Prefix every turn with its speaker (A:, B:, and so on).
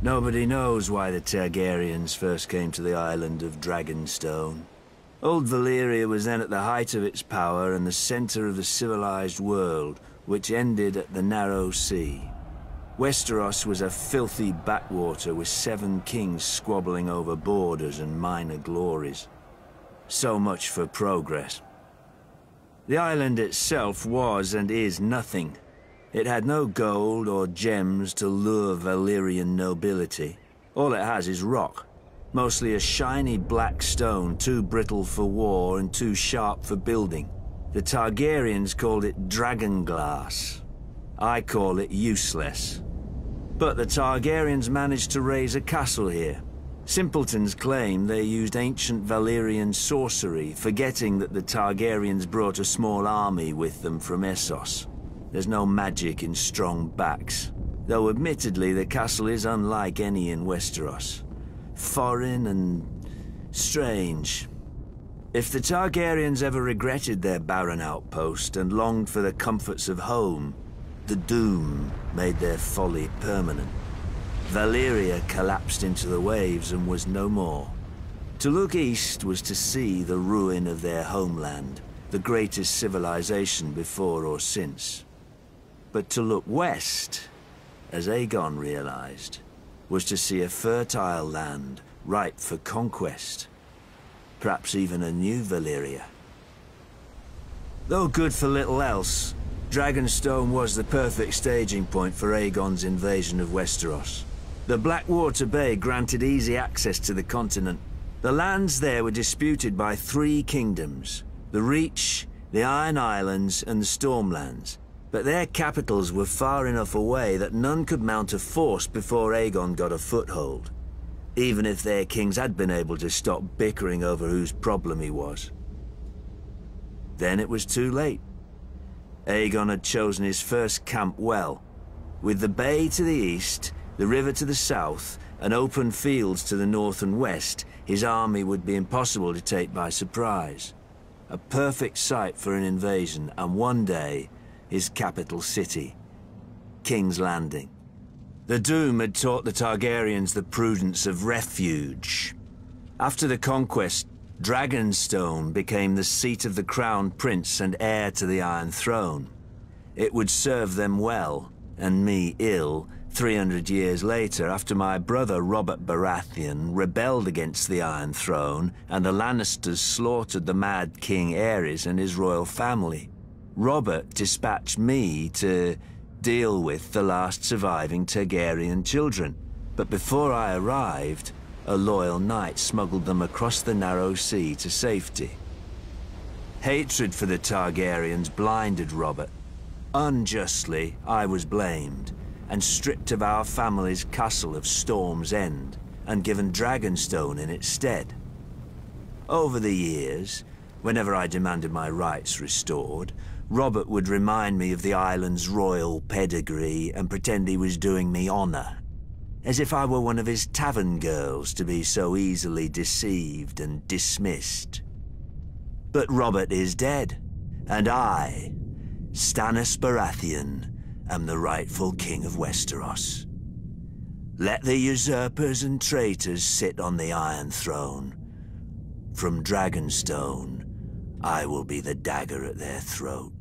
A: Nobody knows why the Targaryens first came to the island of Dragonstone. Old Valyria was then at the height of its power and the center of the civilized world, which ended at the Narrow Sea. Westeros was a filthy backwater with 7 kings squabbling over borders and minor glories. So much for progress. The island itself was and is nothing. It had no gold or gems to lure Valyrian nobility. All it has is rock, mostly a shiny black stone too brittle for war and too sharp for building. The Targaryens called it dragonglass. I call it useless. But the Targaryens managed to raise a castle here. Simpletons claim they used ancient Valyrian sorcery, forgetting that the Targaryens brought a small army with them from Essos. There's no magic in strong backs, though admittedly the castle is unlike any in Westeros. Foreign and strange. If the Targaryens ever regretted their barren outpost and longed for the comforts of home, the doom made their folly permanent. Valyria collapsed into the waves and was no more. To look east was to see the ruin of their homeland, the greatest civilization before or since. But to look west, as Aegon realized, was to see a fertile land ripe for conquest. Perhaps even a new Valyria. Though good for little else, Dragonstone was the perfect staging point for Aegon's invasion of Westeros. The Blackwater Bay granted easy access to the continent. The lands there were disputed by 3 kingdoms, the Reach, the Iron Islands, and the Stormlands. But their capitals were far enough away that none could mount a force before Aegon got a foothold, even if their kings had been able to stop bickering over whose problem he was. Then it was too late. Aegon had chosen his first camp well, with the bay to the east, the river to the south, and open fields to the north and west. His army would be impossible to take by surprise. A perfect site for an invasion, and one day, his capital city, King's Landing. The Doom had taught the Targaryens the prudence of refuge. After the conquest, Dragonstone became the seat of the crown prince and heir to the Iron Throne. It would serve them well, and me ill, 300 years later, after my brother Robert Baratheon rebelled against the Iron Throne and the Lannisters slaughtered the Mad King Aerys and his royal family. Robert dispatched me to deal with the last surviving Targaryen children. But before I arrived, a loyal knight smuggled them across the Narrow Sea to safety. Hatred for the Targaryens blinded Robert. Unjustly, I was blamed and stripped of our family's castle of Storm's End and given Dragonstone in its stead. Over the years, whenever I demanded my rights restored, Robert would remind me of the island's royal pedigree and pretend he was doing me honor, as if I were one of his tavern girls to be so easily deceived and dismissed. But Robert is dead, and I, Stannis Baratheon, am the rightful king of Westeros. Let the usurpers and traitors sit on the Iron Throne. From Dragonstone, I will be the dagger at their throat.